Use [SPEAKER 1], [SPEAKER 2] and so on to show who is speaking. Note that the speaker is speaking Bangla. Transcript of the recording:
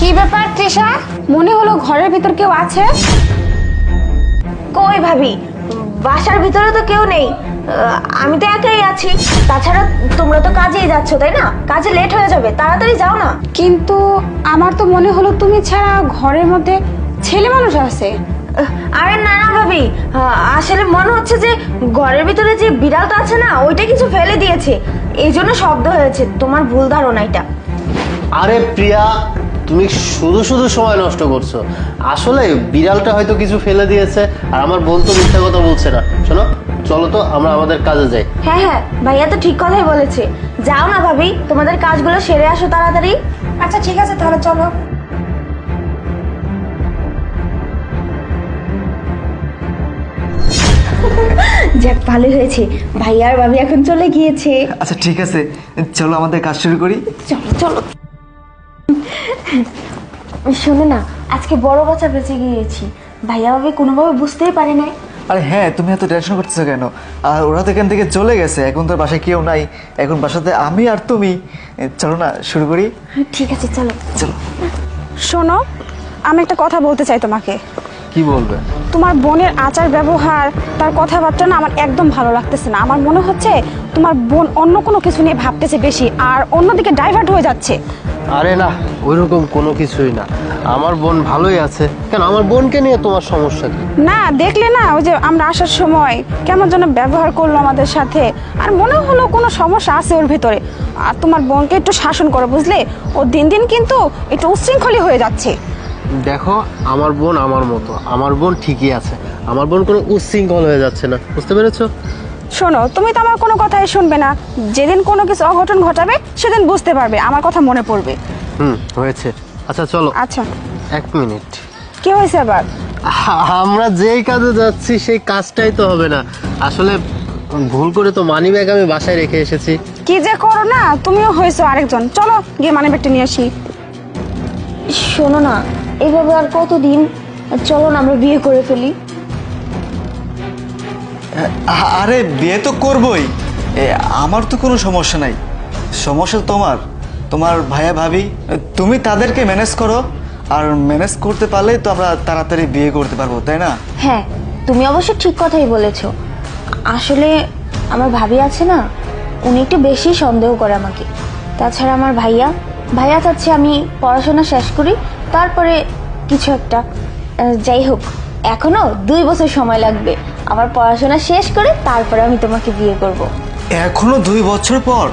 [SPEAKER 1] কি ব্যাপার তৃষা, মনে হলো ঘরের ভিতর কেউ আছে।
[SPEAKER 2] কই ভাবি, বাসার ভিতরে তো কেউ নেই, আমি তো একাই আছি। তাছাড়া তোমরা তো কাজেই যাচ্ছ তাই না? কাজে লেট হয়ে যাবে, তাড়াতাড়ি যাও না।
[SPEAKER 1] কিন্তু আমার তো মনে হলো তুমি ছাড়া ঘরের মধ্যে ছেলে মানুষ আছে।
[SPEAKER 2] আরে না না ভাবি, আসলে মনে হচ্ছে যে ঘরের ভিতরে যে বিড়ালটা আছে না, ওইটা কিছু ফেলে দিয়েছে, এই জন্য শব্দ হয়েছে। তোমার ভুল ধারণা এটা।
[SPEAKER 3] আরে প্রিয়া, তুমি শুধু শুধু সময় নষ্ট করছো। আসলে বিড়ালটা হয়তো কিছু ফেলে দিয়েছে, আর আমার বোন তো মিথ্যা কথা বলছে না। শোনো, চলো তো আমরা আমাদের কাজে যাই।
[SPEAKER 2] হ্যাঁ হ্যাঁ, ভাইয়া তো ঠিক কথাই বলেছে। যাও না ভাবি, তোমাদের কাজগুলো সেরে আসো তাড়াতাড়ি।
[SPEAKER 1] আচ্ছা ঠিক আছে, তাহলে চলো।
[SPEAKER 2] যাক, ভালো হয়েছে, ভাইয়া আর ভাবি এখন চলে গিয়েছে।
[SPEAKER 4] আচ্ছা ঠিক আছে, চলো আমাদের কাজ শুরু করি।
[SPEAKER 2] চলো চলো। শোনো না, আজকে বড় বাচ্চা বেঁচে গিয়েছি, ভাইয়া ভাবি কোনোভাবে বুঝতেই পারে নাই।
[SPEAKER 4] আরে হ্যাঁ, তুমি এত টেনশন করতেছো কেন? আর ওরা তো এখান থেকে চলে গেছে, এখন তো বাসায় কেউ নাই, এখন বাসাতে আমি আর তুমি। চলো না শুরু করি।
[SPEAKER 2] ঠিক আছে চলো
[SPEAKER 4] চলো।
[SPEAKER 1] শোনো, আমি একটা কথা বলতে চাই তোমাকে।
[SPEAKER 3] কি বলবে?
[SPEAKER 1] তোমার বোনের আচার ব্যবহার, তার কথাবার্তা না আমার একদম ভালো লাগতেছে না। আমার মনে হচ্ছে তোমার বোন অন্য কোনো কিছু নিয়ে ভাবতেছে বেশি, আর অন্যদিকে ডাইভার্ট হয়ে যাচ্ছে।
[SPEAKER 3] আরে না, ওইরকম কোনো কিছুই না। আমার বোন ভালোই আছে। কেন, আমার বোনকে নিয়ে তোমার সমস্যা কি?
[SPEAKER 1] না দেখলে না, ওই যে আমরা আসার সময় কেমন যেন ব্যবহার করলো আমাদের সাথে, আর মনে হলো কোনো সমস্যা আছে ওর ভিতরে। আর তোমার বোনকে একটু শাসন করো, বুঝলে? ও দিন দিন কিন্তু একটু উচ্ছৃঙ্খলই হয়ে যাচ্ছে।
[SPEAKER 3] দেখো, আমার বোন আমার মতো, আমার বোন ঠিকই আছে। আমার বোন কোনো উচ্ছৃঙ্খল হয়ে যাচ্ছে না, বুঝতে পেরেছো?
[SPEAKER 1] শোনো, তুমি তো আমার কোনো কথাই শুনবে না। যেদিন কোনো কিছু অঘটন ঘটাবে সেদিন বুঝতে পারবে, আমার কথা মনে পড়বে।
[SPEAKER 3] হয়েছে। আচ্ছা চলো।
[SPEAKER 1] আচ্ছা,
[SPEAKER 3] 1 মিনিট।
[SPEAKER 1] কি হয়েছে আবার?
[SPEAKER 3] আমরা যেই কাজে যাচ্ছি সেই কাজটাই তো হবে না। আসলে ভুল করে তো মানি ব্যাগ আমি বাসায় রেখে এসেছি।
[SPEAKER 1] কি যে করো না, তুমিও হয়েছো আরেকজন। চলো গিয়ে মানি ব্যাগটা নিয়ে আসি।
[SPEAKER 2] শোনো না, এইভাবে আর কতদিন? চলো না আমরা বিয়ে করে ফেলি।
[SPEAKER 4] আরে বিয়ে তো করবই, আমার তো কোনো সমস্যা নাই। সমস্যা তোমার, তোমার ভাইয়া ভাবি, তুমি তাদেরকে ম্যানেজ করো। আর ম্যানেজ করতে পারলেই তো আমরা তাড়াতাড়ি বিয়ে করতে পারবো, তাই না?
[SPEAKER 2] হ্যাঁ, তুমি অবশ্য ঠিক কথাই বলেছো। আসলে আমার ভাবি আছে না, উনি একটু বেশি সন্দেহ করে আমাকে। তাছাড়া আমার ভাইয়া চাচ্ছে আমি পড়াশোনা শেষ করি, তারপরে কিছু একটা। যাই হোক, এখনো 2 বছর সময় লাগবে। আমার পড়াশোনা শেষ করে তারপরে আমি তোমাকে বিয়ে করব।
[SPEAKER 4] এখনো 2 বছর পর?